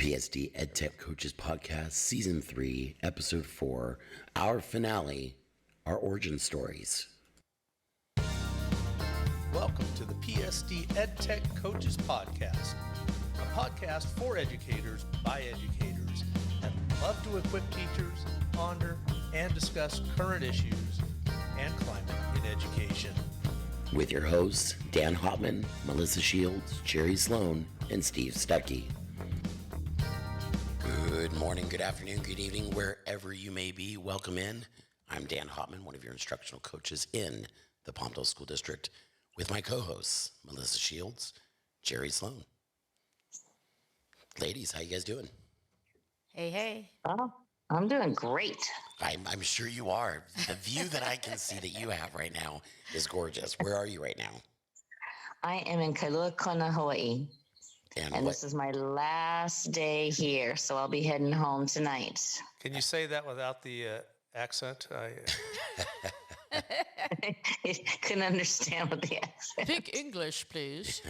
PSD EdTech Coaches Podcast, Season 3, Episode 4, our finale, our origin stories. Welcome to the PSD EdTech Coaches Podcast, a podcast for educators by educators that love to equip teachers, ponder, and discuss current issues and climate in education. With your hosts, Dan Hopman, Melissa Shields, Jerry Sloan, and Steve Stuckey. Good morning, good afternoon, good evening, wherever you may be. Welcome in. I'm Dan Hopman, one of your instructional coaches in the Palmdale School District, with my co-hosts, Melissa Shields, Jerry Sloan. Ladies, how you guys doing? Hey. Oh, I'm doing great. I'm sure you are. The view that I can see that you have right now is gorgeous. Where are you right now? I am in Kailua Kona, Hawaii. And this is my last day here, so I'll be heading home tonight. Can you say that without the accent? Couldn't understand what the accent. Speak English, please.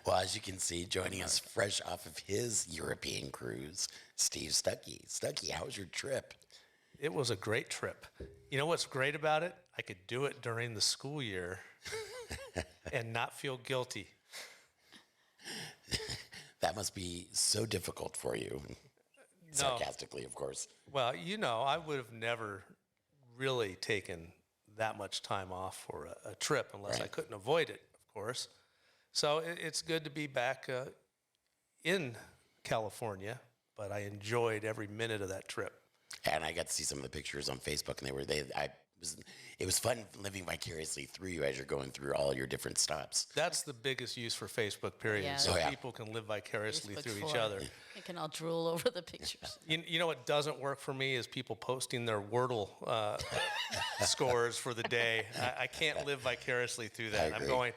Well, as you can see, joining us fresh off of his European cruise, Steve Stuckey. Stuckey, how was your trip? It was a great trip. You know what's great about it? I could do it during the school year and not feel guilty. That must be so difficult for you. No. Sarcastically, of course. Well, you know, I would have never really taken that much time off for a trip unless I couldn't avoid it, of course. So it's good to be back in California, but I enjoyed every minute of that trip. And I got to see some of the pictures on Facebook, and it was fun living vicariously through you as you're going through all your different stops. That's the biggest use for Facebook, period. Yeah. So people can live vicariously through each other. They can all drool over the pictures. You know what doesn't work for me is people posting their Wordle scores for the day. I can't live vicariously through that. I'm going,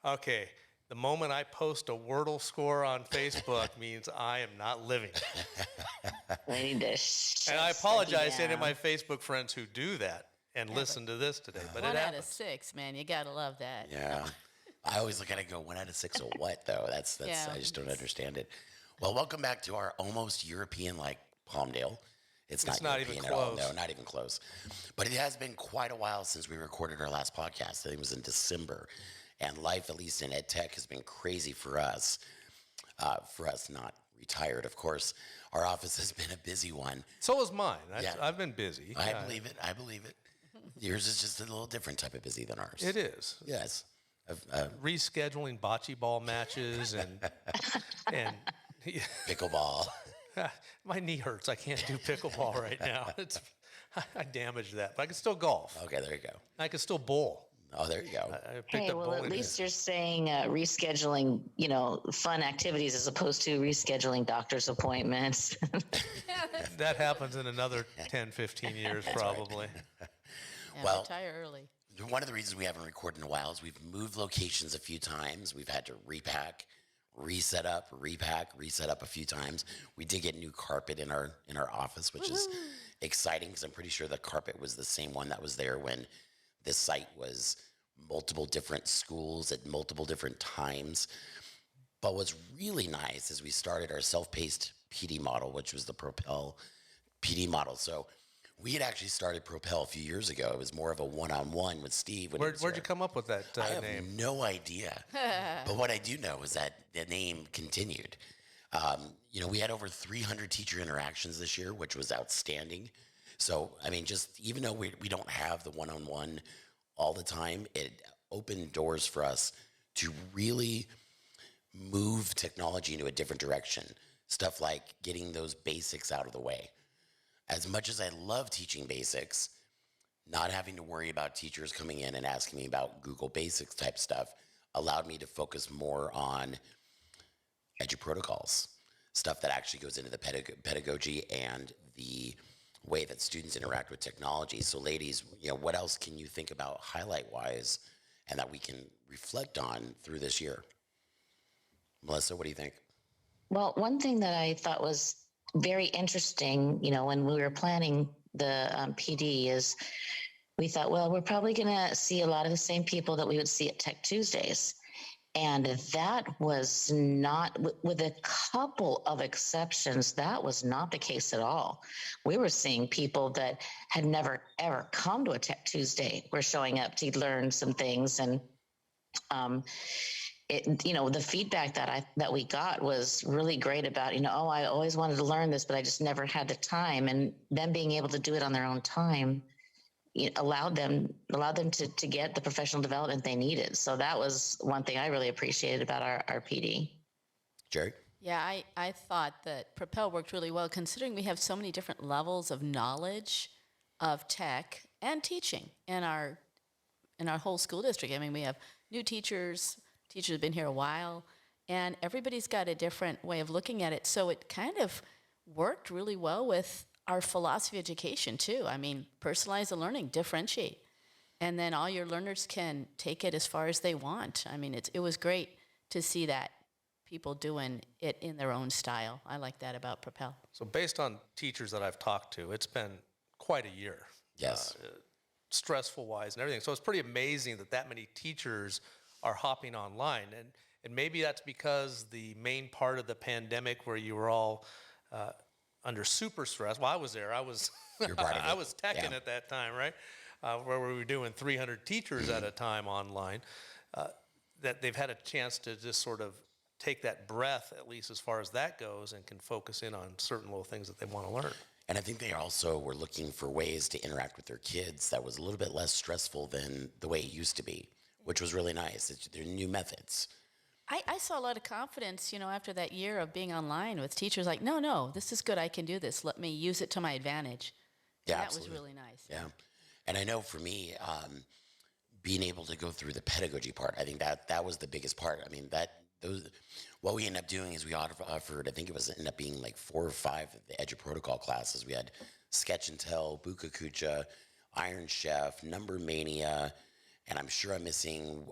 okay, the moment I post a Wordle score on Facebook means I am not living. I need to and I apologize to any of my Facebook friends who do that and listen to this today. But 1 out of 6, man. You got to love that. Yeah. I always look at it and go, 1 out of 6 of what, though? That's yeah, I just don't understand it. Well, welcome back to our almost European-like Palmdale. It's not European even at all. close. No, not even close. But it has been quite a while since we recorded our last podcast. I think it was in December. And life, at least in EdTech, has been crazy for us. For us not retired, of course. Our office has been a busy one. So is mine. I've been busy. I believe it. Yours is just a little different type of busy than ours. It is. Yes. Rescheduling bocce ball matches and pickleball. My knee hurts. I can't do pickleball right now. I damaged that, but I can still golf. Okay, there you go. I can still bowl. Oh, there you go. At least you're saying rescheduling, fun activities as opposed to rescheduling doctor's appointments. That happens in another 10, 15 years probably. Right. Well, retire early. One of the reasons we haven't recorded in a while is we've moved locations a few times. We've had to repack, reset up a few times. We did get new carpet in our office, which is exciting because I'm pretty sure the carpet was the same one that was there when this site was multiple different schools at multiple different times. But what's really nice is we started our self-paced PD model, which was the Propel PD model. So we had actually started Propel a few years ago. It was more of a one-on-one with Steve. Where'd you come up with that name? I have no idea. But what I do know is that the name continued. We had over 300 teacher interactions this year, which was outstanding. So, just even though we don't have the one-on-one all the time, it opened doors for us to really move technology into a different direction. Stuff like getting those basics out of the way. As much as I love teaching basics, not having to worry about teachers coming in and asking me about Google Basics type stuff allowed me to focus more on edu-protocols, stuff that actually goes into the pedagogy and the way that students interact with technology. So ladies, what else can you think about highlight-wise and that we can reflect on through this year? Melissa, what do you think? Well, one thing that I thought was very interesting, when we were planning the PD is we thought, well, we're probably going to see a lot of the same people that we would see at Tech Tuesdays. And that was not, with a couple of exceptions, that was not the case at all. We were seeing people that had never, ever come to a Tech Tuesday were showing up to learn some things. And the feedback that we got was really great about, oh, I always wanted to learn this, but I just never had the time. And them being able to do it on their own time allowed them to get the professional development they needed. So that was one thing I really appreciated about our PD. Jerry? Yeah, I thought that Propel worked really well considering we have so many different levels of knowledge of tech and teaching in our whole school district. I mean, we have new teachers have been here a while, and everybody's got a different way of looking at it. So it kind of worked really well with our philosophy of education too. I mean, personalize the learning, differentiate, and then all your learners can take it as far as they want. I mean, it was great to see that people doing it in their own style. I like that about Propel. So based on teachers that I've talked to, it's been quite a year. Yes. Stressful wise and everything. So it's pretty amazing that many teachers are hopping online. And maybe that's because the main part of the pandemic where you were all under super stress. Well, I was there. I was I was teching at that time, right? Where we were doing 300 teachers at a time online. That they've had a chance to just sort of take that breath, at least as far as that goes, and can focus in on certain little things that they want to learn. And I think they also were looking for ways to interact with their kids that was a little bit less stressful than the way it used to be, which was really nice. They're new methods. I saw a lot of confidence, after that year of being online with teachers like, no, this is good. I can do this. Let me use it to my advantage. Yeah, that absolutely. was really nice. Yeah. And I know for me, being able to go through the pedagogy part, I think that was the biggest part. I mean, what we ended up doing is we offered, I think it ended up being like 4 or 5 of the Edu Protocol classes. We had Sketch and Tell, Buka Kucha, Iron Chef, Number Mania, and I'm sure I'm missing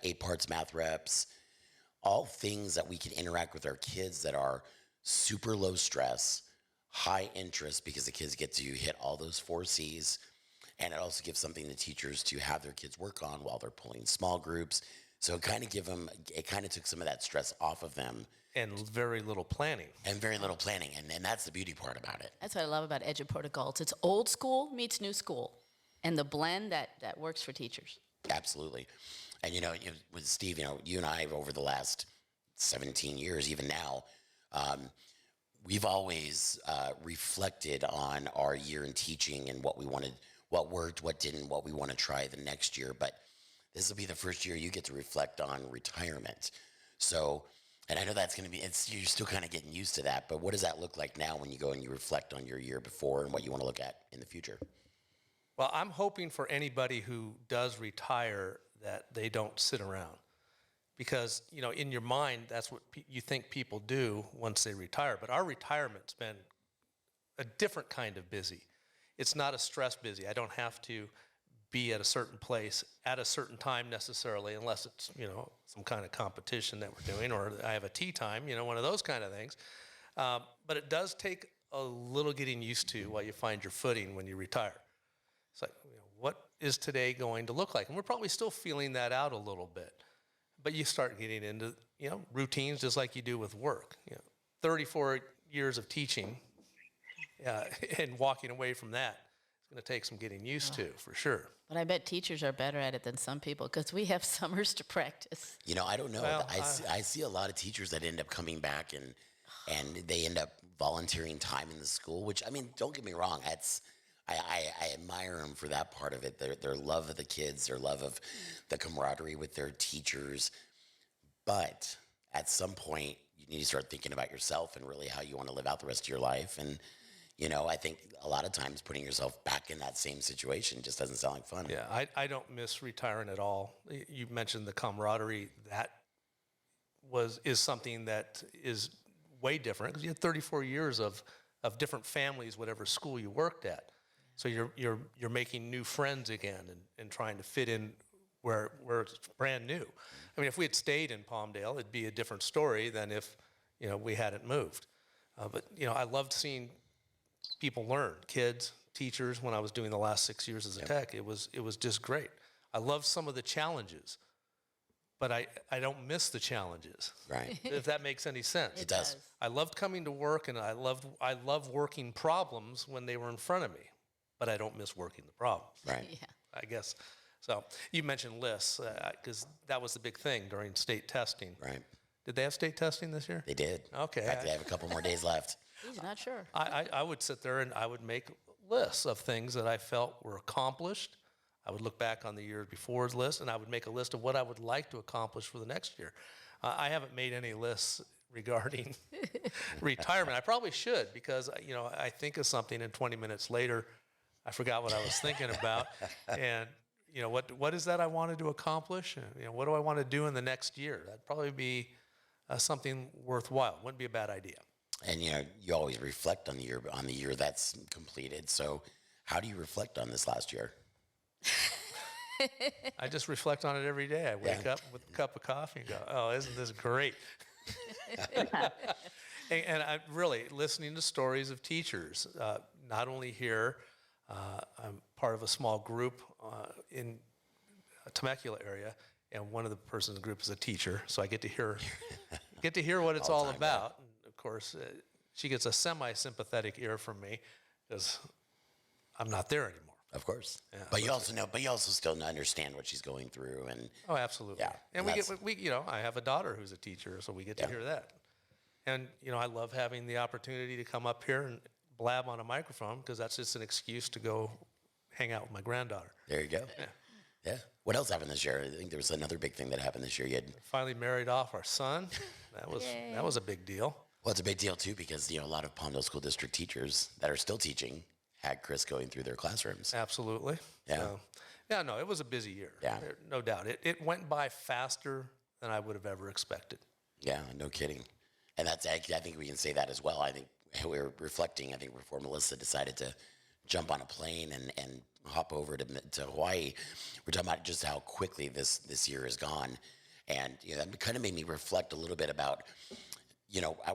8 parts math reps. All things that we can interact with our kids that are super low stress, high interest, because the kids get to hit all those 4 C's. And it also gives something to teachers to have their kids work on while they're pulling small groups. So it kind of took some of that stress off of them. And very little planning. And that's the beauty part about it. That's what I love about Edu Protocols. It's old school meets new school, and the blend that works for teachers. Absolutely. And, with Steve, you and I over the last 17 years, even now, we've always reflected on our year in teaching and what we wanted, what worked, what didn't, what we want to try the next year. But this will be the first year you get to reflect on retirement. So, and I know that's going to be, you're still kind of getting used to that, but what does that look like now when you go and you reflect on your year before and what you want to look at in the future? Well, I'm hoping for anybody who does retire that they don't sit around. Because, in your mind, that's what you think people do once they retire. But our retirement's been a different kind of busy. It's not a stress busy. I don't have to be at a certain place at a certain time necessarily, unless it's, some kind of competition that we're doing, or I have a tea time, one of those kind of things. But it does take a little getting used to while you find your footing when you retire. It's like, what is today going to look like? And we're probably still feeling that out a little bit. But you start getting into, routines just like you do with work. 34 years of teaching and walking away from that, it's going to take some getting used to, for sure. But I bet teachers are better at it than some people because we have summers to practice. I don't know. Well, I see a lot of teachers that end up coming back and they end up volunteering time in the school, which, I mean, don't get me wrong. I admire them for that part of it. Their love of the kids, their love of the camaraderie with their teachers. But at some point, you need to start thinking about yourself and really how you want to live out the rest of your life. And, I think a lot of times putting yourself back in that same situation just doesn't sound like fun. Yeah, I don't miss retiring at all. You mentioned the camaraderie. That is something that is way different because you had 34 years of different families, whatever school you worked at. So you're making new friends again and trying to fit in where it's brand new. I mean, if we had stayed in Palmdale, it'd be a different story than if we hadn't moved. But I loved seeing people learn, kids, teachers. When I was doing the last 6 years as a tech, it was just great. I loved some of the challenges but I don't miss the challenges. Right. If that makes any sense. It does. I loved coming to work, and I love working problems when they were in front of me, but I don't miss working the problems. Right. Yeah. I guess. So you mentioned lists, because that was the big thing during state testing. Right. Did they have state testing this year? They did. Okay. In fact, they have a couple more days left. He's not sure. I would sit there and I would make lists of things that I felt were accomplished. I would look back on the year before's list, and I would make a list of what I would like to accomplish for the next year. I haven't made any lists regarding retirement. I probably should, because I think of something and 20 minutes later, I forgot what I was thinking about. And what is that I wanted to accomplish? And, what do I want to do in the next year? That'd probably be something worthwhile. Wouldn't be a bad idea. And you always reflect on the year that's completed. So how do you reflect on this last year? I just reflect on it every day. I wake up with a cup of coffee and go, "Oh, isn't this great?" and I really listening to stories of teachers, not only here. I'm part of a small group in Temecula area, and one of the persons in the group is a teacher, so I get to hear what it's all about. And of course, she gets a semi-sympathetic ear from me because I'm not there anymore. Of course. Yeah, But you also still understand what she's going through. And Oh, absolutely. Yeah, And and I have a daughter who's a teacher, so we get to hear that. And I love having the opportunity to come up here and blab on a microphone, because that's just an excuse to go hang out with my granddaughter. there you go. Yeah. What else happened this year? I think there was another big thing that happened this year. Finally married off our son. That was a big deal. Well, it's a big deal too, because a lot of Palmdale School District teachers that are still teaching had Chris going through their classrooms. Absolutely. Yeah. So, no, it was a busy year. Yeah. No doubt. It went by faster than I would have ever expected. Yeah, no kidding. And I think we can say that as well. I think we were reflecting, I think before Melissa decided to jump on a plane and hop over to Hawaii, we're talking about just how quickly this year has gone. And that kind of made me reflect a little bit about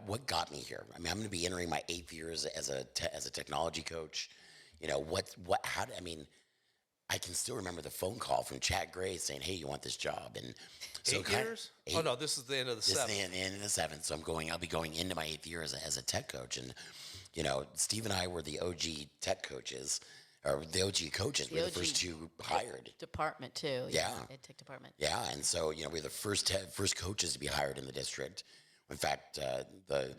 what got me here. I mean, I'm going to be entering my 8th year as a technology coach. I can still remember the phone call from Chad Gray saying, "Hey, you want this job?" And so 8 years? Oh no, this is the end of the this is 7th. the end of the 7th. So I'll be going into my 8th year as a tech coach. And Steve and I were the OG tech coaches, or the OG coaches. We were the first two hired. Department too. Yeah. EdTech department. Yeah, and so we're the first coaches to be hired in the district. In fact, the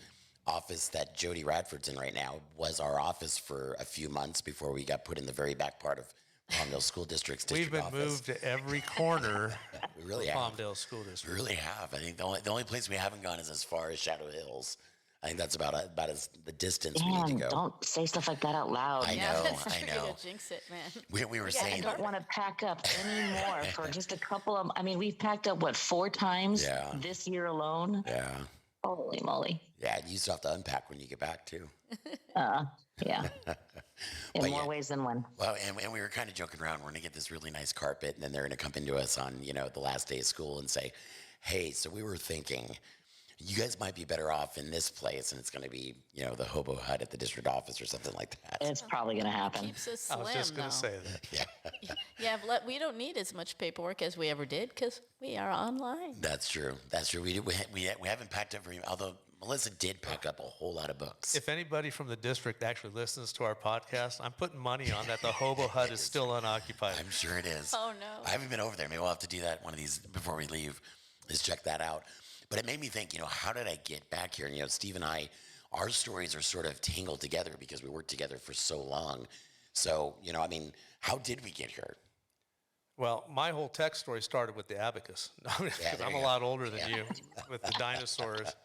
office that Jody Radford's in right now was our office for a few months before we got put in the very back part of Palmdale School District's We've district been office. moved to every corner We really of have. Palmdale School We District. really have. I think the only place we haven't gone is as far as Shadow Hills. I think that's about as the distance we need Man, to go. don't say stuff like that out loud. I Yeah, know, that's I true. know. To jinx it, man. We were I saying, don't want to pack up anymore for just a couple of. We've packed up 4 times Yeah. this year alone. yeah, Holy moly! yeah. You still have to unpack when you get back too. Yeah, in But more yeah. ways than one. Well, and we were kind of joking around. We're going to get this really nice carpet, and then they're going to come into us on, the last day of school and say, "Hey, so we were thinking you guys might be better off in this place," and it's going to be, the hobo hut at the district office or something like that. It's probably going to happen. Keeps us I slim, was just going though. to say that. Yeah, Yeah, we don't need as much paperwork as we ever did because we are online. that's true. That's true. We haven't packed up although Melissa did pack up a whole lot of books. If anybody from the district actually listens to our podcast, I'm putting money on that the hobo hut is still unoccupied. I'm sure it is. Oh, no. I haven't been over there. Maybe we'll have to do that one of these before we leave. Is check that out. But it made me think, how did I get back here? And, Steve and I, our stories are sort of tangled together because we worked together for so long. So, how did we get here? Well, my whole tech story started with the abacus. Because there I'm you a go. lot older than you with the dinosaurs.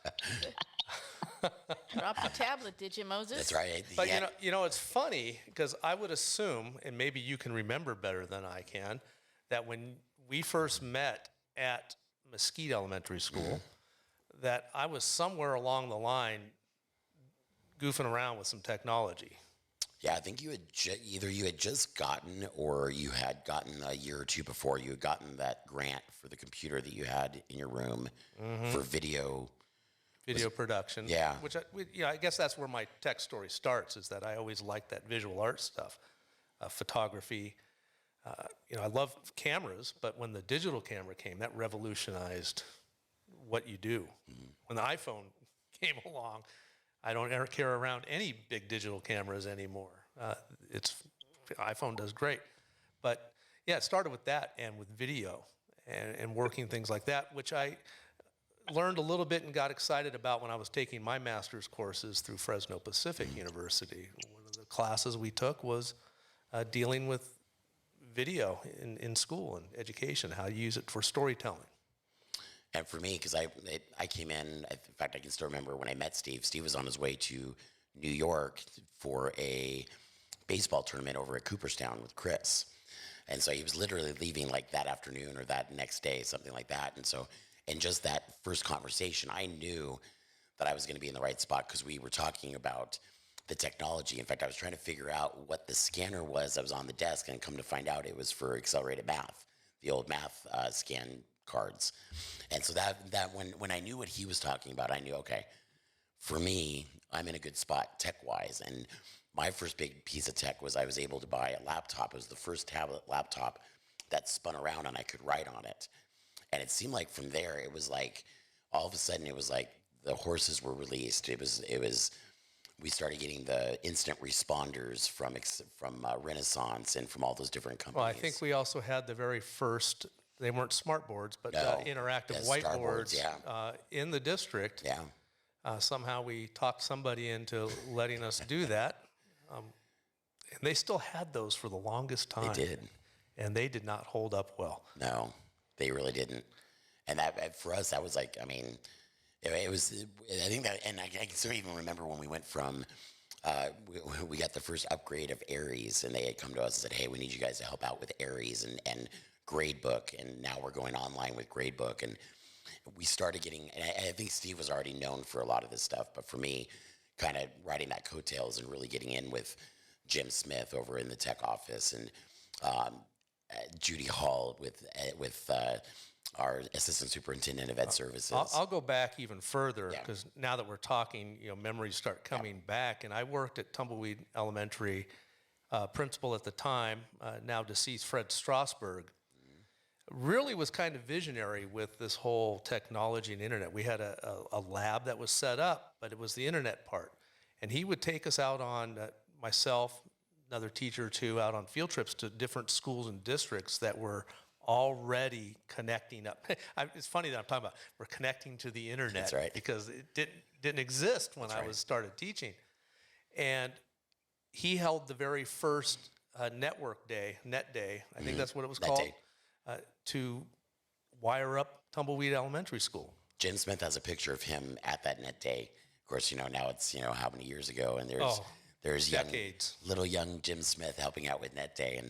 Drop the tablet, did you, Moses? That's right. But Yeah. it's funny because I would assume, and maybe you can remember better than I can, that when we first met at Mesquite Elementary School, that I was somewhere along the line goofing around with some technology. Yeah, I think you had either you had just gotten or you had gotten a year or two before you had gotten that grant for the computer that you had in your room for video. Video production. Yeah. Which, I guess that's where my tech story starts, is that I always liked that visual art stuff, photography. I love cameras, but when the digital camera came, that revolutionized what you do. When the iPhone came along, I don't ever carry around any big digital cameras anymore. iPhone does great. But yeah, it started with that and with video and working things like that, which I learned a little bit and got excited about when I was taking my master's courses through Fresno Pacific University. One of the classes we took was dealing with video in school and education, how to use it for storytelling. And for me, because I came in fact, I can still remember when I met Steve. Steve was on his way to New York for a baseball tournament over at Cooperstown with Chris. And so he was literally leaving like that afternoon or that next day, something like that. And so in just that first conversation, I knew that I was going to be in the right spot because we were talking about the technology. In fact, I was trying to figure out what the scanner was that was on the desk, and come to find out it was for accelerated math, the old math scan cards. And so that when I knew what he was talking about, I knew, okay, for me, I'm in a good spot tech-wise. And my first big piece of tech was I was able to buy a laptop. It was the first tablet laptop that spun around and I could write on it. And it seemed like from there, it was like, all of a sudden, it was like the horses were released. We started getting the instant responders from Renaissance and from all those different companies. Well, I think we also had the very first, they weren't smart boards, but interactive whiteboards in the district. Yeah. Somehow we talked somebody into letting us do that. And they still had those for the longest time. They did. And they did not hold up well. No, they really didn't. And that, for us, that was like, I mean, it was, I think that, and I can still even remember when we went from, we got the first upgrade of Aries, and they had come to us and said, hey, we need you guys to help out with Aries and Gradebook. And now we're going online with Gradebook. And we started getting, and I think Steve was already known for a lot of this stuff, but for me, kind of riding that coattails and really getting in with Jim Smith over in the tech office, and Judy Hall with our assistant superintendent of ed services. I'll go back even further, because now that we're talking, memories start coming back. And I worked at Tumbleweed Elementary, principal at the time, now deceased Fred Strasberg, really was kind of visionary with this whole technology and internet. We had a lab that was set up, but it was the internet part. And he would take us out on, myself, another teacher or two, out on field trips to different schools and districts that were already connecting up. It's funny that I'm talking about, we're connecting to the internet. That's right. Because it didn't exist when I started teaching. And he held the very first net day, I think that's what it was called, to wire up Tumbleweed Elementary School. Jim Smith has a picture of him at that net day. Of course, now it's, how many years ago, and there's little young Jim Smith helping out with net day.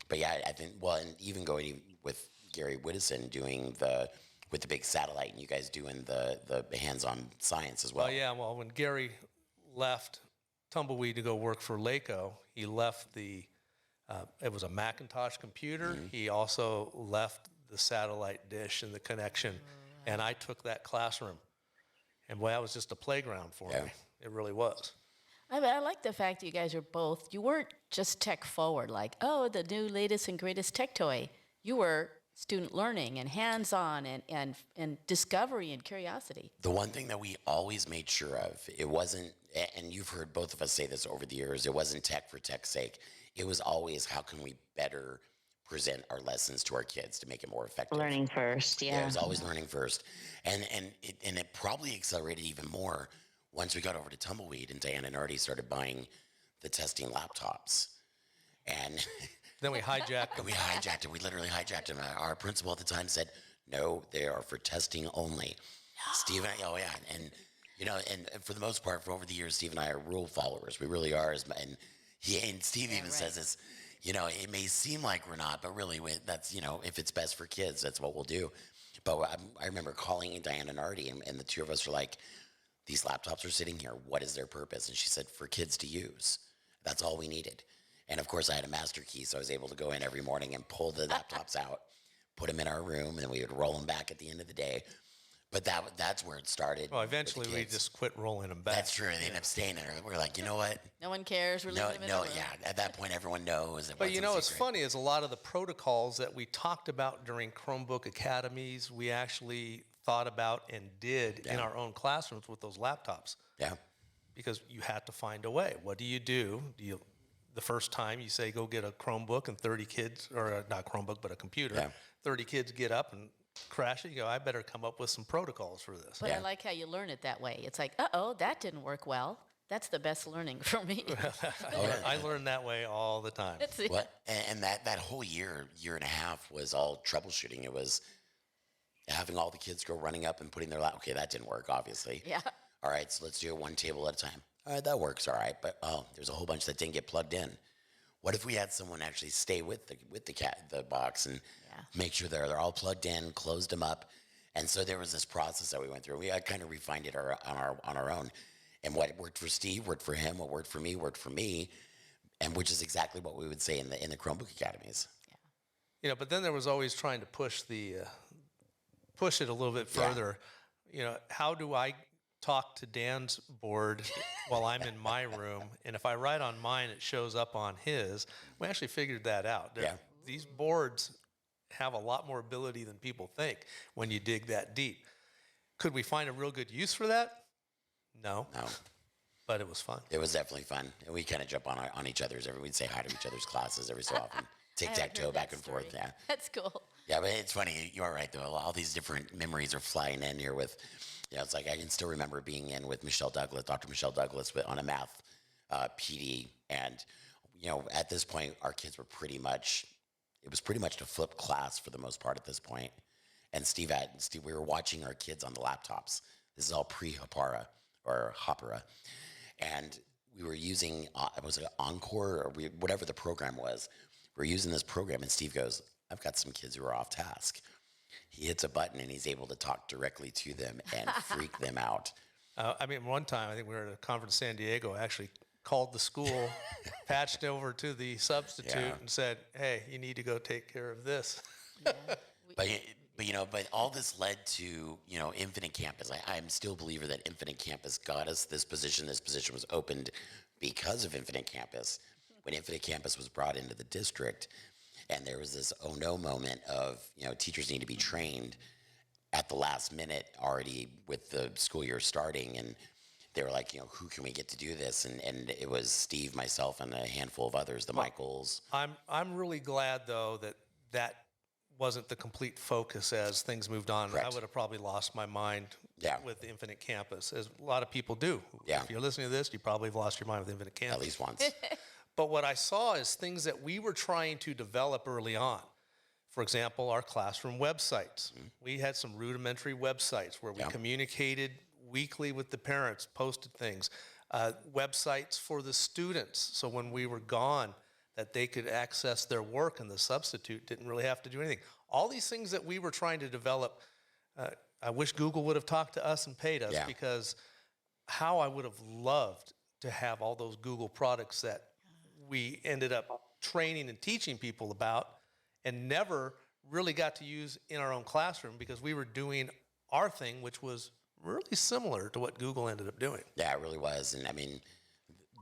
But yeah, I think, and even going with Gary Whittison doing with the big satellite, and you guys doing the hands-on science as well. Well, when Gary left Tumbleweed to go work for LACO, he left it was a Macintosh computer. Mm-hmm. He also left the satellite dish and the connection, and I took that classroom. And boy, that was just a playground for me. It really was. I like the fact that you guys are both, you weren't just tech forward, like, oh, the new latest and greatest tech toy. You were student learning and hands-on and discovery and curiosity. The one thing that we always made sure of, it wasn't, and you've heard both of us say this over the years, it wasn't tech for tech's sake. It was always, how can we better present our lessons to our kids to make it more effective? Learning first, Yeah, it was always learning first. And it probably accelerated even more once we got over to Tumbleweed and Diana and Artie started buying the testing laptops. And then we hijacked them. We literally hijacked them. Our principal at the time said, no, they are for testing only. Steve and I, and for the most part, for over the years, Steve and I are rule followers. We really are. And Steve even says this, it may seem like we're not, but really that's, if it's best for kids, that's what we'll do. But I remember calling Diana and Artie, and the two of us were like, these laptops are sitting here. What is their purpose? And she said, for kids to use. That's all we needed. And of course, I had a master key, so I was able to go in every morning and pull the laptops out, put them in our room, and then we would roll them back at the end of the day. But that's where it started. Well, with the eventually we kids. just quit rolling them back. That's true. They end up staying there. We're like, you know what? No one cares. We're No, leaving them in no, the room. yeah. At that point, everyone knows. It But wasn't you know, what's secret. funny is a lot of the protocols that we talked about during Chromebook Academies, we actually thought about and did in our own classrooms with those laptops. Yeah. Because you had to find a way. What do? The first time you say, go get a Chromebook and 30 kids, or not Chromebook, but a computer, 30 kids get up and crash it, you go, I better come up with some protocols for this. But I like how you learn it that way. It's like, uh-oh, that didn't work well. That's the best learning for me. I learn that way all the time. What? And that whole year and a half was all troubleshooting. It was having all the kids go running up and putting their okay, that didn't work, obviously. Yeah. All right, so let's do it one table at a time. All right, that works, all right. But there's a whole bunch that didn't get plugged in. What if we had someone actually stay with the box and make sure they're all plugged in, closed them up, and so there was this process that we went through. We kind of refined it on our own, and what worked for Steve worked for him. What worked for me, and which is exactly what we would say in the Chromebook Academies. You know, but then there was always trying to push it a little bit further. You know, how do I talk to Dan's board while I'm in my room, and if I write on mine, it shows up on his? We actually figured that out. These boards have a lot more ability than people think when you dig that deep. Could we find a real good use for that? No. But it was fun. It was definitely fun, and we kind of jump on each other's. We'd say hi to each other's classes every so often. Tic-tac-toe back and forth. Yeah. That's cool. Yeah, but it's funny. You are right, though. All these different memories are flying in here with, it's like I can still remember being in with Dr. Michelle Douglas, on a math PD. And, at this point, our kids were it was pretty much a flipped class for the most part at this point. And Steve, we were watching our kids on the laptops. This is all pre-Hopera or Hopera. And we were using, was it Encore or whatever the program was. We're using this program, and Steve goes, I've got some kids who are off task. He hits a button, and he's able to talk directly to them and freak them out. One time, I think we were at a conference in San Diego, I actually called the school, patched over to the substitute, and said, hey, you need to go take care of this. But all this led to, Infinite Campus. I'm still a believer that Infinite Campus got us this position. This position was opened because of Infinite Campus. When Infinite Campus was brought into the district, and there was this oh no moment of, teachers need to be trained at the last minute already with the school year starting. And they were like, who can we get to do this? And it was Steve, myself, and a handful of others, Michaels. I'm really glad, though, that wasn't the complete focus as things moved on. Correct. I would have probably lost my mind with the Infinite Campus, as a lot of people do. Yeah. If you're listening to this, you probably have lost your mind with Infinite Campus. At least once. But what I saw is things that we were trying to develop early on. For example, our classroom websites. Mm-hmm. We had some rudimentary websites where we communicated weekly with the parents, posted things. Websites for the students, so when we were gone, that they could access their work and the substitute didn't really have to do anything. All these things that we were trying to develop, I wish Google would have talked to us and paid us, because how I would have loved to have all those Google products that we ended up training and teaching people about and never really got to use in our own classroom, because we were doing our thing, which was really similar to what Google ended up doing. Yeah, it really was. And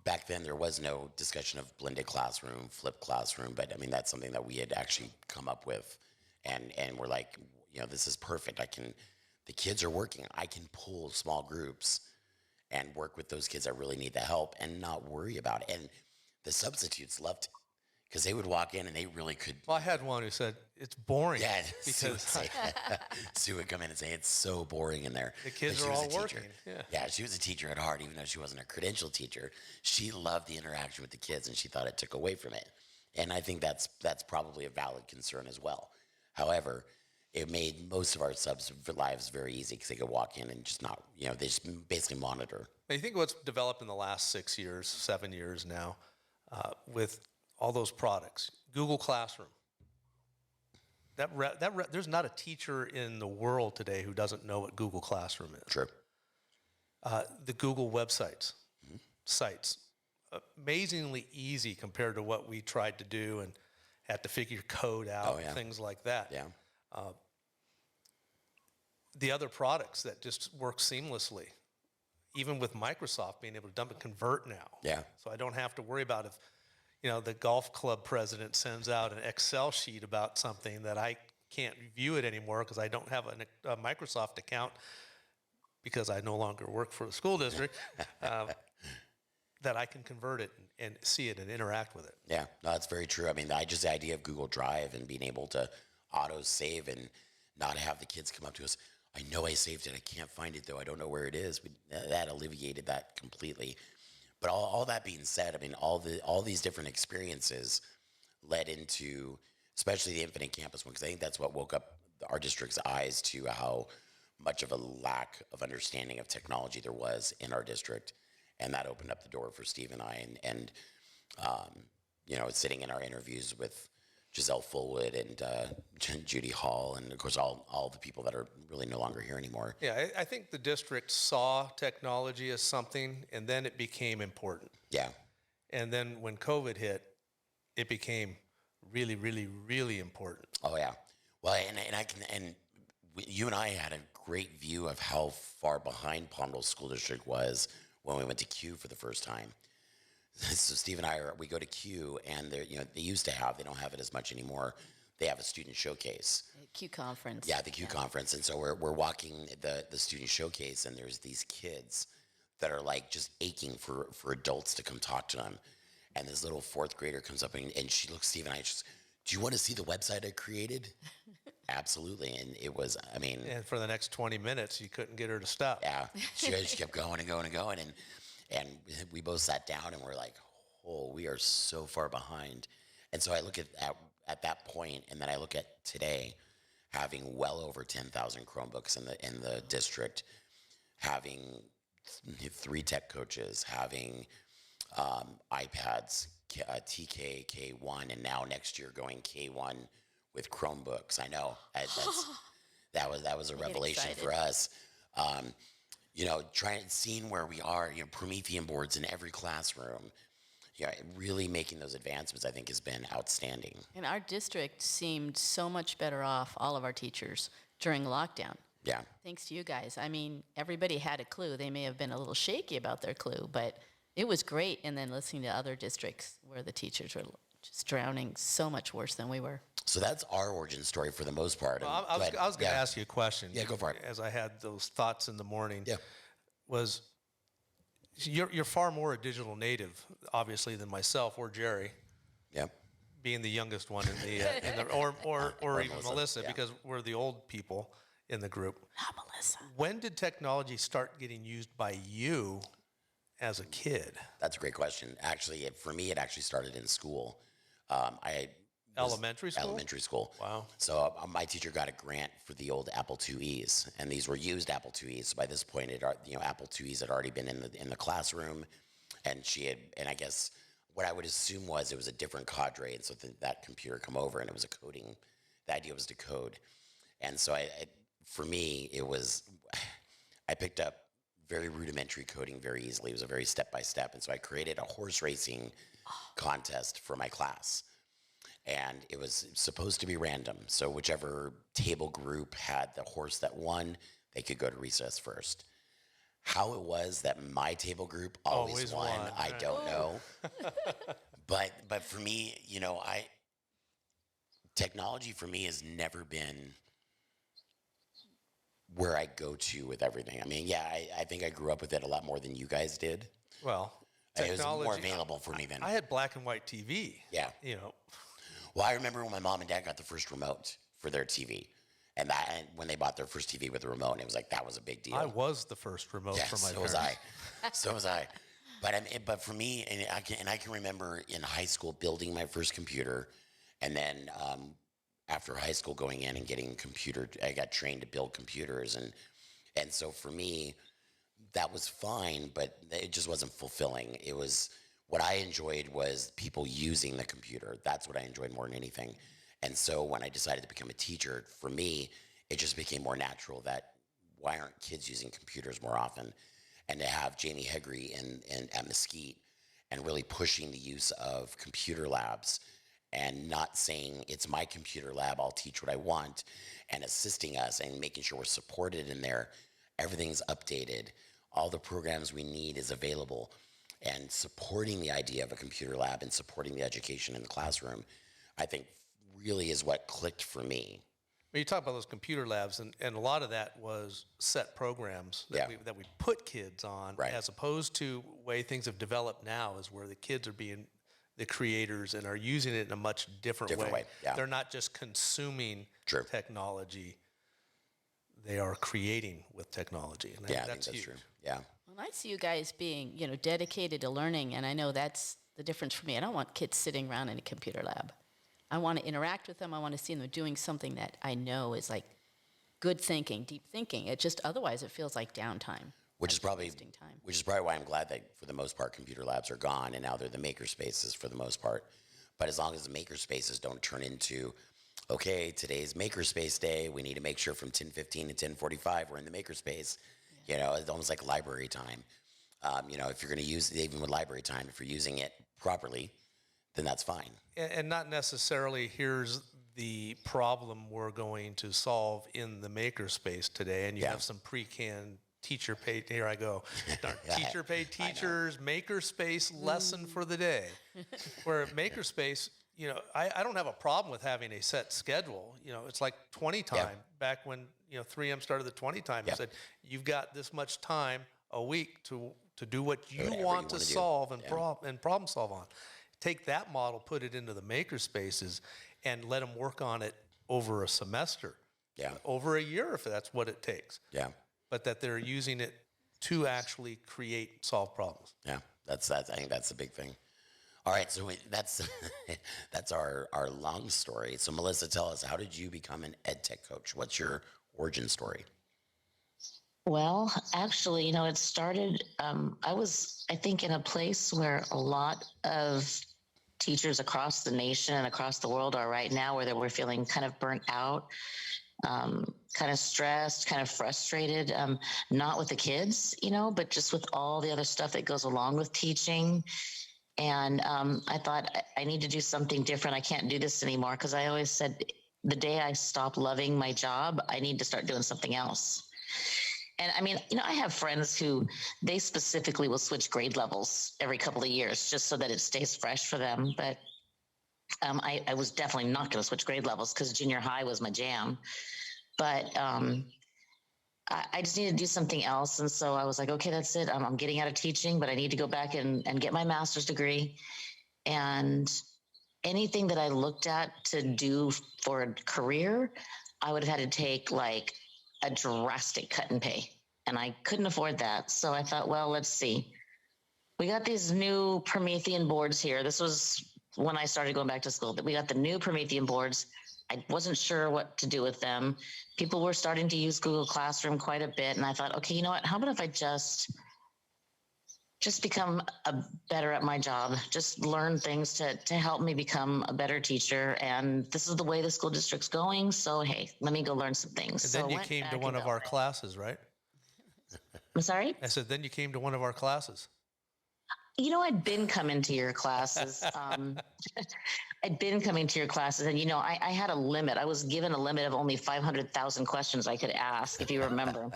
back then there was no discussion of blended classroom, flipped classroom, but that's something that we had actually come up with. And we're like, this is perfect. The kids are working. I can pull small groups and work with those kids that really need the help and not worry about it. And the substitutes loved it, because they would walk in and they really could. Well, I had one who said, it's boring. Yeah, because Sue would come in and say, it's so boring in there. The kids are all working. Yeah, she was a teacher at heart, even though she wasn't a credentialed teacher. She loved the interaction with the kids, and she thought it took away from it. And I think that's probably a valid concern as well. However, it made most of our subs' lives very easy, because they could walk in and just not, they just basically monitor. I think what's developed in the last 6 years, 7 years now, with all those products, Google Classroom. There's not a teacher in the world today who doesn't know what Google Classroom is. True. The Google websites, sites, amazingly easy compared to what we tried to do and had to figure code out, things like that. Yeah. the other products that just work seamlessly. Even with Microsoft being able to dump and convert now. Yeah. So I don't have to worry about if, the golf club president sends out an Excel sheet about something that I can't view it anymore because I don't have a Microsoft account because I no longer work for the school district, that I can convert it and see it and interact with it. Yeah, no, that's very true. I mean, just the idea of Google Drive and being able to auto save and not have the kids come up to us. I know I saved it. I can't find it though. I don't know where it is. That alleviated that completely. But all that being said, I mean, all these different experiences led into, especially the Infinite Campus one, because I think that's what woke up our district's eyes to how much of a lack of understanding of technology there was in our district, and that opened up the door for Steve and I. And sitting in our interviews with Giselle Fullwood and Judy Hall, and of course all the people that are really no longer here anymore. Yeah, I think the district saw technology as something, and then it became important. Yeah, And then when COVID hit, it became really, really, really important. oh yeah. Well, you and I had a great view of how far behind Palmdale School District was when we went to Q for the first time. So Steve and we go to Q, and they used to have, they don't have it as much anymore. They have a student showcase. Q conference. Yeah, the Q conference. And so we're walking the student showcase, and there's these kids that are like just aching for adults to come talk to them. And this little fourth grader comes up and she looks Steve and I, she says, "Do you want to see the website I created?" Absolutely. And it was, And for the next 20 minutes, you couldn't get her to stop. yeah, she kept going and going and going. And we both sat down and we're like, oh, we are so far behind. And so I look at that point, and then I look at today, having well over 10,000 Chromebooks in the district, having 3 tech coaches, having iPads, TK, K1, and now next year going K1 with Chromebooks. I know that was a revelation for us. Seeing where we are, Promethean boards in every classroom, really making those advancements, I think, has been outstanding. And our district seemed so much better off, all of our teachers, during lockdown. Yeah. Thanks to you guys. I mean, everybody had a clue. They may have been a little shaky about their clue, but it was great. And then listening to other districts where the teachers were just drowning so much worse than we were. So that's our origin story for the most part. Well, I was going to ask you a question. Yeah, go for it. As I had those thoughts in the morning. Yeah. Was you're far more a digital native, obviously, than myself or Jerry. Yeah. Being the youngest one or even Melissa, yeah. because we're the old people in the group. Not Melissa. When did technology start getting used by you as a kid? That's a great question. Actually, for me, it actually started in school. Elementary school? Elementary school. Wow. So my teacher got a grant for the old Apple IIe's, and these were used Apple IIe's. So by this point, Apple IIe's had already been in the classroom, and I guess what I would assume was it was a different cadre, and so that computer come over, and it was a coding. The idea was to code, and so for me, I picked up very rudimentary coding very easily. It was a very step by step, and so I created a horse racing contest for my class. And it was supposed to be random. So whichever table group had the horse that won, they could go to recess first. How it was that my table group always won, I don't know. But for me, technology for me has never been where I go to with everything. I mean, yeah, I think I grew up with it a lot more than you guys did. Well, it was more available for me then. I had black and white TV. Yeah. Well, I remember when my mom and dad got the first remote for their TV, and when they bought their first TV with the remote, and it was like that was a big deal. I was the first remote for my parents. So was I. But for me, and I can remember in high school building my first computer, and then after high school going in and getting I got trained to build computers, and so for me, that was fine, but it just wasn't fulfilling. It was. What I enjoyed was people using the computer. That's what I enjoyed more than anything. And so when I decided to become a teacher, for me, it just became more natural that why aren't kids using computers more often? And to have Jamie Hegre at Mesquite and really pushing the use of computer labs and not saying it's my computer lab, I'll teach what I want, and assisting us and making sure we're supported in there. Everything's updated. All the programs we need is available, and supporting the idea of a computer lab and supporting the education in the classroom, I think really is what clicked for me. When you talk about those computer labs, and a lot of that was set programs Yeah. that we put kids on, Right. as opposed to the way things have developed now is where the kids are being the creators and are using it in a much different way. Yeah. They're not just consuming True. technology, they are creating with technology. And Yeah, I think that's that's huge. true. Yeah. Well, I see you guys being, dedicated to learning, and I know that's the difference for me. I don't want kids sitting around in a computer lab. I want to interact with them. I want to see them doing something that I know is like good thinking, deep thinking. It just otherwise it feels like downtime. Which is probably wasting time. why I'm glad that for the most part computer labs are gone and now they're the maker spaces for the most part. But as long as the maker spaces don't turn into, okay, today's maker space day, we need to make sure from 10:15 to 10:45 we're in the maker space. It's almost like library time. If you're going to use even with library time, if you're using it properly, then that's fine. And not necessarily here's the problem we're going to solve in the makerspace today, and you Yeah. have some pre-canned teacher paid, here I go, darn, Yeah, teacher paid teachers, makerspace lesson for the day. Where makerspace, I don't have a problem with having a set schedule. It's like 20 time back when, 3M started the 20 time and said, you've got this much time a week to do what you Whatever want to do. solve and problem solve on. Take that model, put it into the maker spaces, and let them work on it over a semester, over a year if that's what it takes. Yeah. But that they're using it to actually create, solve problems. Yeah. That's I think that's the big thing. All right, so that's that's our long story. So Melissa, tell us, how did you become an EdTech coach? What's your origin story? Well, actually, it started, I think, in a place where a lot of teachers across the nation and across the world are right now, where we're feeling kind of burnt out, kind of stressed, kind of frustrated, not with the kids, but just with all the other stuff that goes along with teaching. And I thought, I need to do something different. I can't do this anymore, because I always said the day I stop loving my job, I need to start doing something else. And I mean, I have friends who they specifically will switch grade levels every couple of years just so that it stays fresh for them. But I was definitely not going to switch grade levels because junior high was my jam. But I just needed to do something else. And so I was like, okay, that's it. I'm getting out of teaching, but I need to go back and get my master's degree. And anything that I looked at to do for a career, I would have had to take like a drastic cut in pay, and I couldn't afford that. So I thought, well, let's see. We got these new Promethean boards here. This was when I started going back to school, that we got the new Promethean boards. I wasn't sure what to do with them. People were starting to use Google Classroom quite a bit. And I thought, okay, you know what? How about if I just become better at my job, just learn things to help me become a better teacher. And this is the way the school district's going. So, hey, let me go learn some things. And then you came to one of our classes, right? I'm sorry? I said, then you came to one of our classes. I'd been coming to your classes. I'd been coming to your classes, and I had a limit. I was given a limit of only 500,000 questions I could ask, if you remember.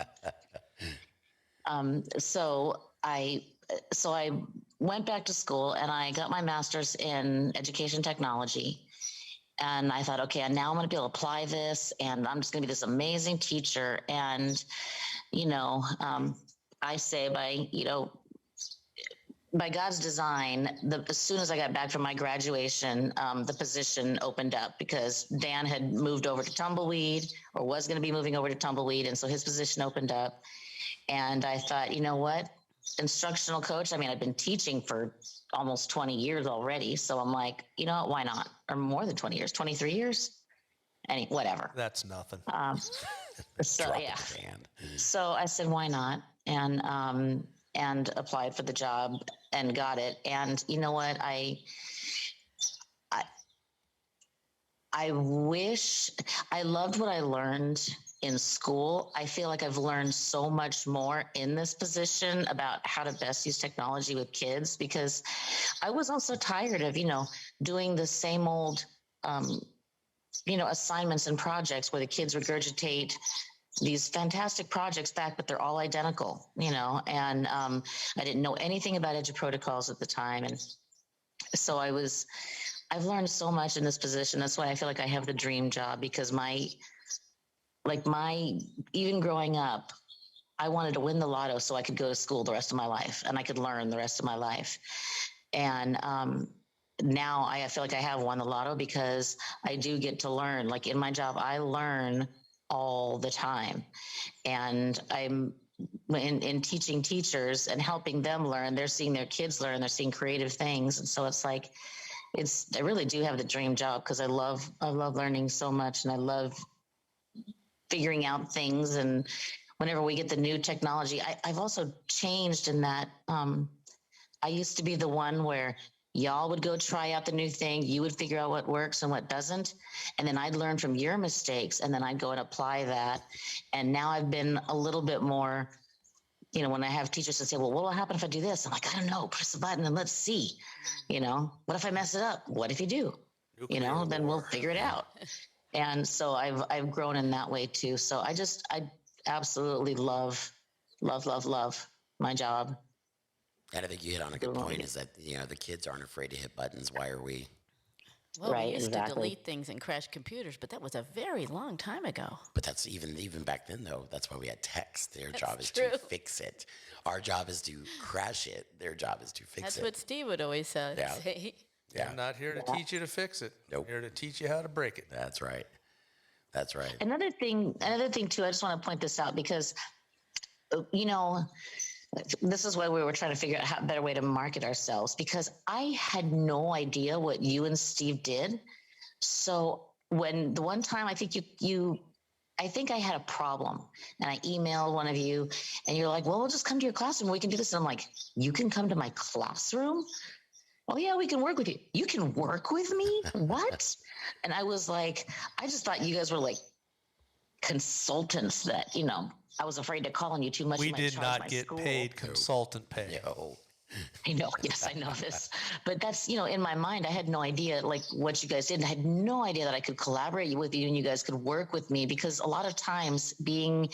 So I went back to school and I got my master's in education technology. And I thought, okay, now I'm going to be able to apply this, and I'm just going to be this amazing teacher. And, I say by God's design, as soon as I got back from my graduation, the position opened up because Dan had moved over to Tumbleweed, or was going to be moving over to Tumbleweed. And so his position opened up. And I thought, you know what? Instructional coach. I mean, I've been teaching for almost 20 years already. So I'm like, you know what? Why not? Or more than 20 years, 23 years, whatever. That's nothing. So yeah. So I said, why not? And applied for the job and got it. And you know what? I wish I loved what I learned in school, I feel like I've learned so much more in this position about how to best use technology with kids, because I was also tired of, doing the same old, assignments and projects where the kids regurgitate these fantastic projects back, but they're all identical, and I didn't know anything about EduProtocols at the time. And so I've learned so much in this position. That's why I feel like I have the dream job, because even growing up, I wanted to win the lotto so I could go to school the rest of my life and I could learn the rest of my life. And now I feel like I have won the lotto, because I do get to learn. Like in my job, I learn all the time. And I'm in teaching teachers and helping them learn. They're seeing their kids learn. They're seeing creative things. And so it's like, I really do have the dream job, because I love learning so much, and I love figuring out things. And whenever we get the new technology, I've also changed in that I used to be the one where y'all would go try out the new thing. You would figure out what works and what doesn't. And then I'd learn from your mistakes, and then I'd go and apply that. And now I've been a little bit more, when I have teachers that say, well, what will happen if I do this? I'm like, I don't know, press the button and let's see. What if I mess it up? What if you do? Then we'll figure it out. And so I've grown in that way too. So I absolutely love my job. And I think you hit on a good point, is that, the kids aren't afraid to hit buttons. Why are we? Well, Right, we used exactly. to delete things and crash computers, but that was a very long time ago. But that's even back then, though. That's why we had text. Their job is true. to fix it. Our job is to crash it. Their job is to fix That's it. what Steve would always say. Yeah. Yeah, I'm not here to teach you to fix it. Nope. I'm here to teach you how to break it. that's right. That's right. Another thing too, I just want to point this out, because, this is why we were trying to figure out a better way to market ourselves, because I had no idea what you and Steve did. So when the one time, I think I think I had a problem, and I emailed one of you, and you're like, well, we'll just come to your classroom. We can do this. And I'm like, you can come to my classroom? Oh yeah, we can work with you. You can work with me? What? And I was like, I just thought you guys were like consultants that, I was afraid to call on you too much. We You might did charge not my get school. paid consultant pay. No. I know. Yes, I know this. But that's, in my mind, I had no idea like what you guys did. And I had no idea that I could collaborate with you and you guys could work with me, because a lot of times being,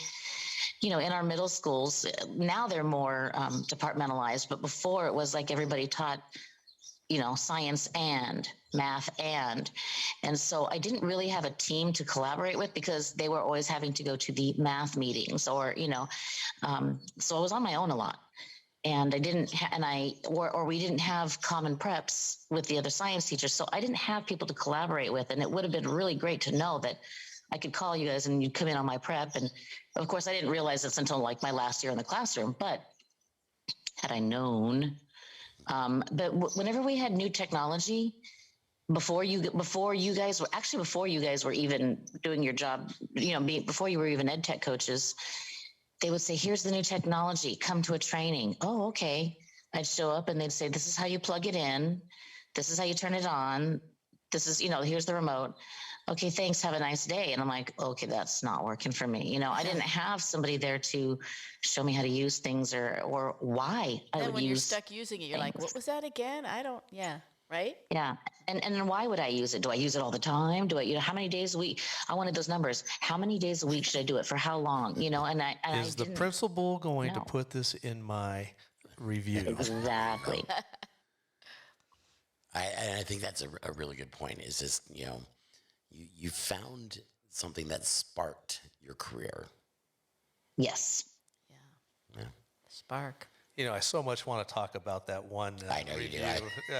in our middle schools, now they're more departmentalized. But before, it was like everybody taught, science and math and so I didn't really have a team to collaborate with, because they were always having to go to the math meetings, or, so I was on my own a lot. And I didn't, or we didn't have common preps with the other science teachers. So I didn't have people to collaborate with. And it would have been really great to know that I could call you guys and you'd come in on my prep. And of course, I didn't realize this until like my last year in the classroom, but had I known, but whenever we had new technology, before you guys were even doing your job, before you were even EdTech coaches, they would say, here's the new technology, come to a training. Oh, okay. I'd show up and they'd say, this is how you plug it in. This is how you turn it on. This is, here's the remote. Okay, thanks. Have a nice day. And I'm like, okay, that's not working for me. I didn't have somebody there to show me how to use things or why I would use. And when you're stuck using it, you're like, what was that again? Right? Yeah. And then why would I use it? Do I use it all the time? Do I, how many days a week? I wanted those numbers. How many days a week should I do it for? How long? Is the principal going to put this in my review? Exactly. I think that's a really good point. Is just, you found something that sparked your career. Yes. Yeah. Spark. I so much want to talk about that one I know review. you do.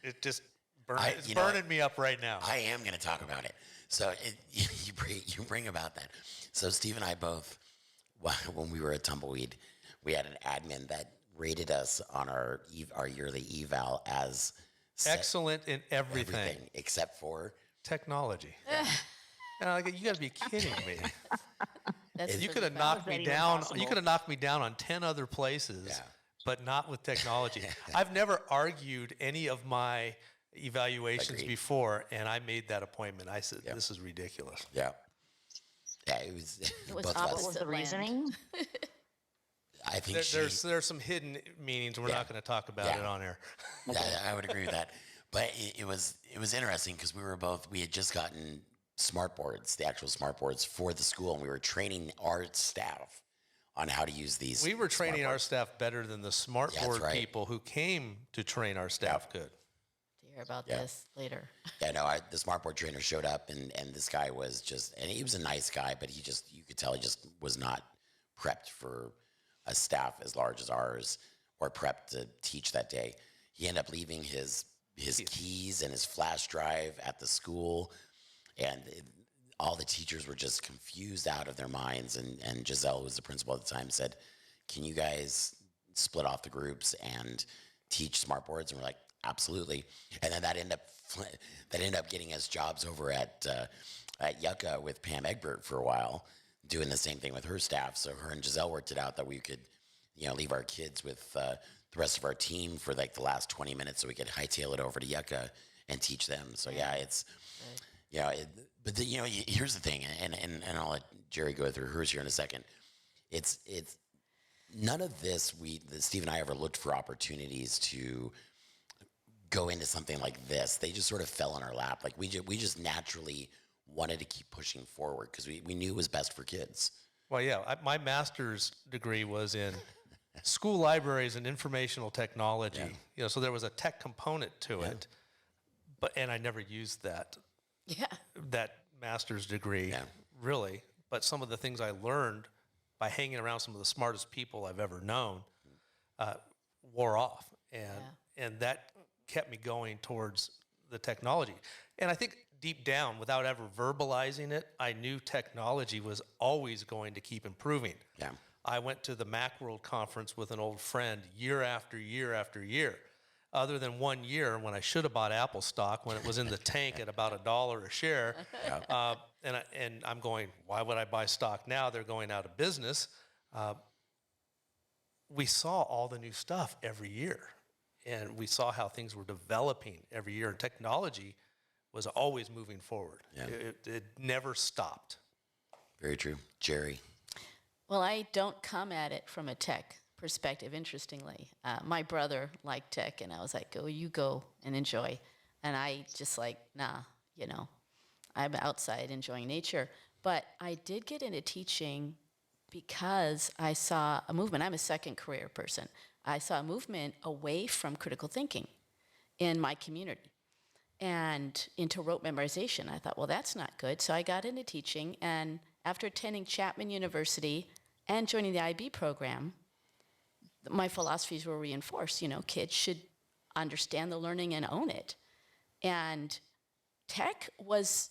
It just it's burning me up right now. I am going to talk about it. So you bring about that. So Steve and I both, when we were at Tumbleweed, we had an admin that rated us on our yearly eval as excellent in everything except for technology. You got to be kidding me. You could have That knocked was me even down. possible. You could have knocked me down on 10 other places, but not with technology. I've never argued any of my evaluations Agreed. before, and I made that appointment. I said, this is ridiculous. Yeah. Yeah, it was It was both of What us. was the Opposite land. reasoning? I think There's some hidden meanings. We're not going to talk about Yeah. it on air. Yeah, I would agree with that. But it was interesting because we had just gotten smart boards, the actual smart boards for the school, and we were training our staff on how to use these. We were training our smart boards. staff better than the smart Yeah, that's board right. people who came to train our staff could. To hear about this later. Yeah, no, the smart board trainer showed up, and this guy was and he was a nice guy, but you could tell he just was not prepped for a staff as large as ours or prepped to teach that day. He ended up leaving his keys and his flash drive at the school, and all the teachers were just confused out of their minds. And Giselle, who was the principal at the time, said, "Can you guys split off the groups and teach smart boards?" And we're like, "Absolutely." And then that ended up getting us jobs over at Yucca with Pam Egbert for a while, doing the same thing with her staff. So her and Giselle worked it out that we could, leave our kids with the rest of our team for like the last 20 minutes so we could hightail it over to Yucca and teach them. So yeah, it's, here's the thing, and I'll let Jerry go through hers here in a second. It's none of this, Steve and I ever looked for opportunities to go into something like this. They just sort of fell in our lap. Like we just naturally wanted to keep pushing forward because we knew it was best for kids. Well, yeah, my master's degree was in school libraries and informational technology. So there was a tech component to it, and I never used that master's degree really. But some of the things I learned by hanging around some of the smartest people I've ever known wore off, and that kept me going towards the technology. And I think deep down, without ever verbalizing it, I knew technology was always going to keep improving. Yeah. I went to the Macworld conference with an old friend year after year after year. Other than 1 year when I should have bought Apple stock when it was in the tank at about $1 a share, and I'm going, why would I buy stock now? They're going out of business. We saw all the new stuff every year, and we saw how things were developing every year. And technology was always moving forward. Yeah. It never stopped. Very true. Jerry. Well, I don't come at it from a tech perspective, interestingly. My brother liked tech, and I was like, you go and enjoy. And I just like, nah, I'm outside enjoying nature. But I did get into teaching because I saw a movement. I'm a second career person. I saw a movement away from critical thinking in my community and into rote memorization. I thought, well, that's not good. So I got into teaching, and after attending Chapman University and joining the IB program, my philosophies were reinforced. Kids should understand the learning and own it. And tech was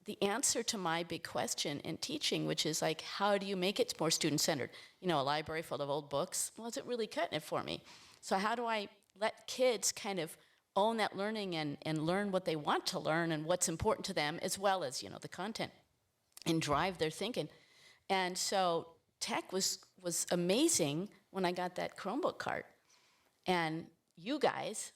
the answer to my big question in teaching, which is like, how do you make it more student-centered? A library full of old books wasn't really cutting it for me. So how do I let kids kind of own that learning and learn what they want to learn and what's important to them, as well as, the content, and drive their thinking? And so tech was amazing when I got that Chromebook cart. And you guys,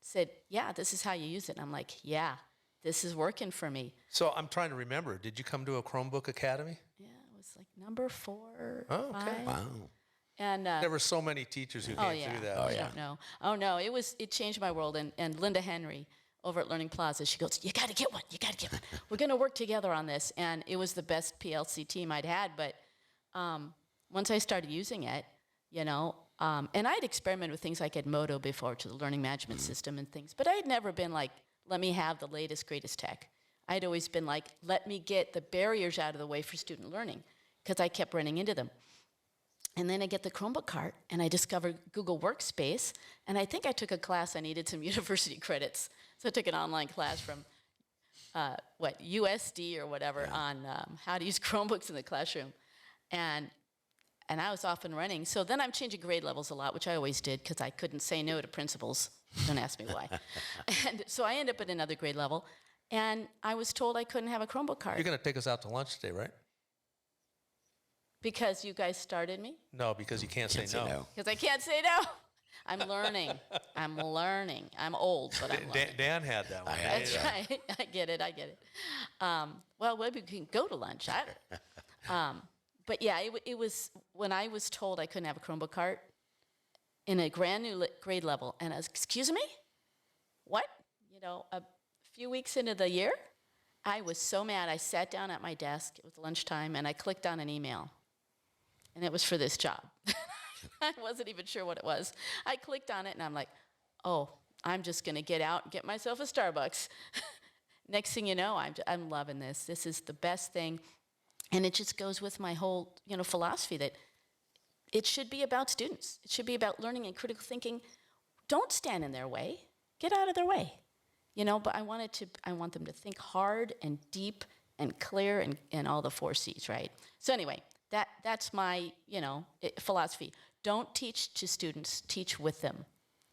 said, yeah, this is how you use it. And I'm like, yeah, this is working for me. So I'm trying to remember, did you come to a Chromebook Academy? Yeah, it was like number 4, Oh, okay. 5. Wow. And There were so many teachers who came through that. I don't know. Oh no, it changed my world. And Linda Henry over at Learning Plaza, she goes, you got to get one. We're going to work together on this. And it was the best PLC team I'd had. But once I started using it, and I'd experimented with things like Edmodo before, to the learning management system and things. But I had never been like, let me have the latest, greatest tech. I'd always been like, let me get the barriers out of the way for student learning, because I kept running into them. And then I get the Chromebook cart, and I discovered Google Workspace, and I think I took a class. I needed some university credits, so I took an online class from USD or whatever on how to use Chromebooks in the classroom, and I was off and running. So then I'm changing grade levels a lot, which I always did because I couldn't say no to principals. Don't ask me why. And so I ended up at another grade level, and I was told I couldn't have a Chromebook cart You're going to take us out to lunch today, right? because you guys started me. No, because you can't say no. Because I can't say no. I'm learning. I'm old, but I'm learning. Dan had that one. That's right. I get it. Well, maybe we can go to lunch. I don't know. But yeah, it was when I was told I couldn't have a Chromebook cart in a brand new grade level, and I was, excuse me, what? A few weeks into the year, I was so mad. I sat down at my desk. It was lunchtime, and I clicked on an email, and it was for this job. I wasn't even sure what it was. I clicked on it, and I'm like, oh, I'm just going to get out and get myself a Starbucks. Next thing you know, I'm loving this. This is the best thing. And it just goes with my whole, philosophy that it should be about students. It should be about learning and critical thinking. Don't stand in their way. Get out of their way. But I want them to think hard and deep and clear and all the 4 C's, right? So anyway, that's my, philosophy. Don't teach to students, teach with them,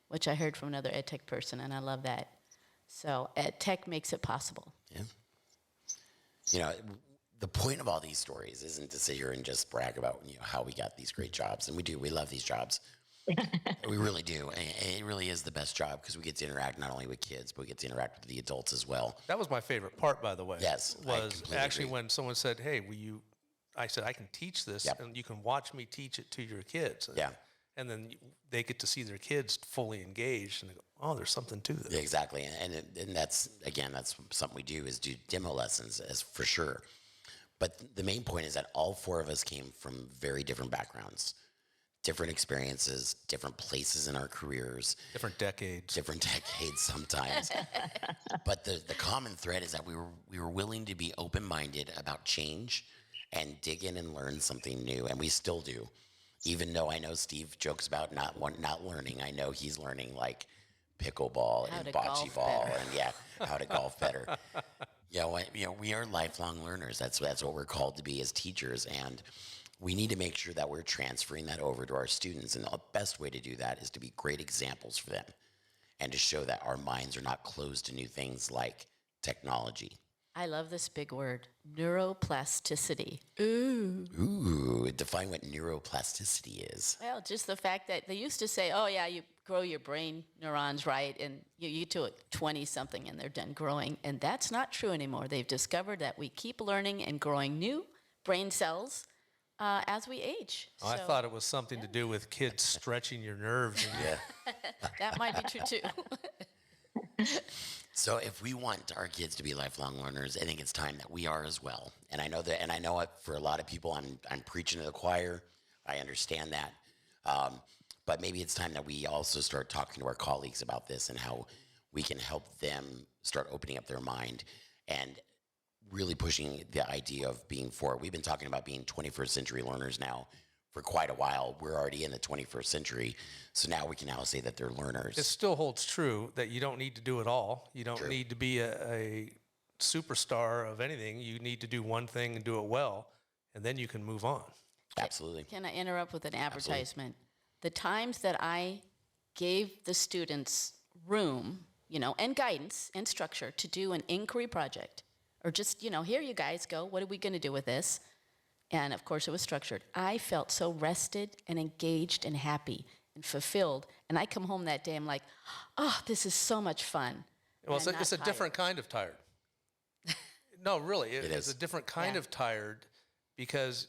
which I heard from another EdTech person, and I love that. So EdTech makes it possible. Yeah. The point of all these stories isn't to sit here and just brag about how we got these great jobs, and we love these jobs. We really do, and it really is the best job because we get to interact not only with kids, but we get to interact with the adults as well. That was my favorite part, by the way. Yes, I was completely actually agree. when someone said, "Hey, I said I can teach this, Yep. and you can watch me teach it to your kids." Yeah. And then they get to see their kids fully engaged, and they go, "Oh, there's something to this." Yeah, exactly, and that's something we do is do demo lessons as for sure. But the main point is that all 4 of us came from very different backgrounds, different experiences, different places in our careers, Different decades. sometimes. But the common thread is that we were willing to be open-minded about change and dig in and learn something new, and we still do. Even though I know Steve jokes about not learning, I know he's learning like pickleball How and to bocce golf ball better. and how to golf better. We are lifelong learners. That's what we're called to be as teachers, and we need to make sure that we're transferring that over to our students. And the best way to do that is to be great examples for them and to show that our minds are not closed to new things like technology. I love this big word, neuroplasticity. Ooh, define what neuroplasticity is. Well, just the fact that they used to say, oh, yeah, you grow your brain neurons, right? And you get to 20-something and they're done growing. And that's not true anymore. They've discovered that we keep learning and growing new brain cells as we age. Oh, I thought it was something to do with kids stretching your nerves. Yeah. That might be true, too. So if we want our kids to be lifelong learners, I think it's time that we are as well. And I know it for a lot of people, I'm preaching to the choir. I understand that. But maybe it's time that we also start talking to our colleagues about this and how we can help them start opening up their mind and really pushing the idea of being forward. We've been talking about being 21st century learners now for quite a while. We're already in the 21st century, so now we can now say that they're learners. It still holds true that you don't need to do it all. You don't True. need to be a superstar of anything. You need to do one thing and do it well, and then you can move on. Absolutely. Can I interrupt with an advertisement? The times that I gave the students room, and guidance and structure to do an inquiry project, or just, here you guys go, what are we going to do with this? And of course it was structured. I felt so rested and engaged and happy and fulfilled. And I come home that day, I'm like, oh, this is so much fun. Well, And I'm it's a not different kind of tired. No, really, It it's is. a different kind Yeah. of tired because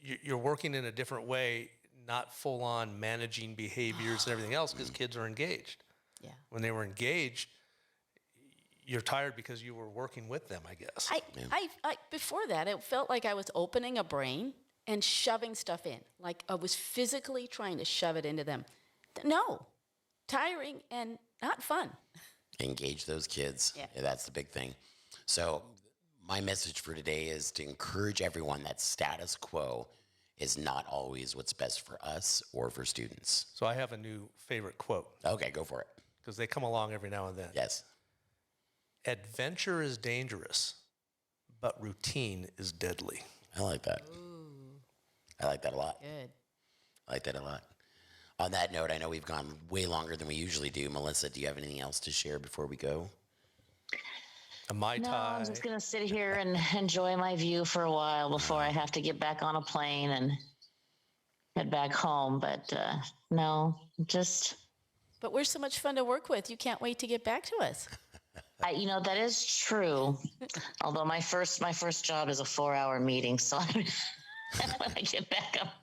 you're working in a different way, not full on managing behaviors and everything else because kids are engaged. Yeah. When they were engaged, you're tired because you were working with them, I guess. I before that, it felt like I was opening a brain and shoving stuff in. Like I was physically trying to shove it into them. No, tiring and not fun. Engage those kids. Yeah. That's the big thing. So my message for today is to encourage everyone that status quo is not always what's best for us or for students. So I have a new favorite quote Okay, go for it. because they come along every now and then. Yes. Adventure is dangerous, but routine is deadly. I like that. I like that a lot. Good. I like that a lot. On that note, I know we've gone way longer than we usually do. Melissa, do you have anything else to share before we go? A Mai No, Tai. I'm just going to sit here and enjoy my view for a while before I have to get back on a plane and head back home. But no, just But we're so much fun to work with. You can't wait to get back to us. that is true. Although my first job is a 4-hour meeting, so when I get back up.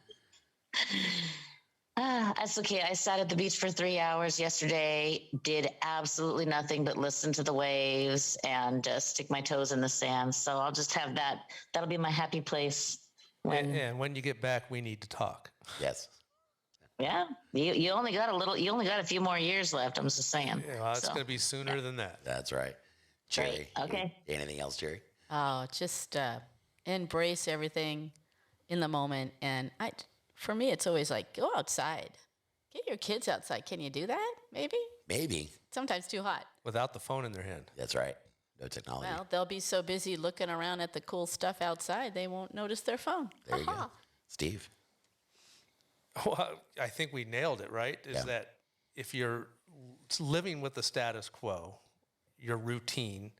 That's okay. I sat at the beach for 3 hours yesterday, did absolutely nothing but listen to the waves and stick my toes in the sand. So I'll just have that. That'll be my happy place. And when you get back, we need to talk. Yes. Yeah, you only got a few more years left. I'm just saying. Yeah, well, it's So, going to be sooner than that. That's right. Jerry. Great. Okay. Anything else, Jerry? Oh, just embrace everything in the moment. And for me, it's always like, go outside. Get your kids outside. Can you do that? Maybe? Maybe. Sometimes too hot. Without the phone in their hand. That's right. No technology. Well, they'll be so busy looking around at the cool stuff outside, they won't notice their phone. There you go. Steve? Well, I think we nailed it, right? Is that if you're living with the status quo, your routine,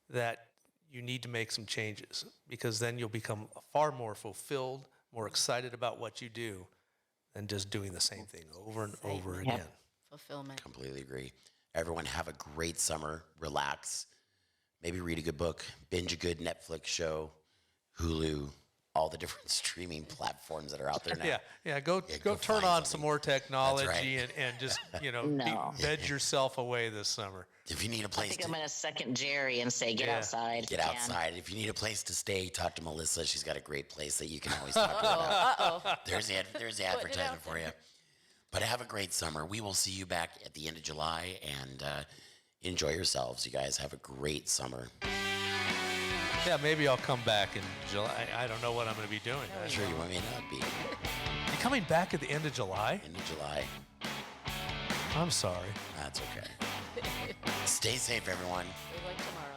that you need to make some changes, because then you'll become far more fulfilled, more excited about what you do than just doing the same thing over and over again. Fulfillment. Completely agree. Everyone have a great summer. Relax. Maybe read a good book. Binge a good Netflix show. Hulu. All the different streaming platforms that are out there now. Yeah. Go go turn find on something. some more technology right. and just No. bed yourself away this summer. If you need a I place think to I'm going to second Jerry and say, get outside. get outside, if you need a place to stay, talk to Melissa. She's got a great place that you can always talk to her about. Uh-oh. There's the advertisement for you. But have a great summer. We will see you back at the end of July, and enjoy yourselves. You guys have a great summer. Yeah, maybe I'll come back in July. I don't know what I'm going to be doing. Sure, you may not be. You coming back at the end of July? End of July. I'm sorry. That's okay. Stay safe, everyone. Good luck tomorrow.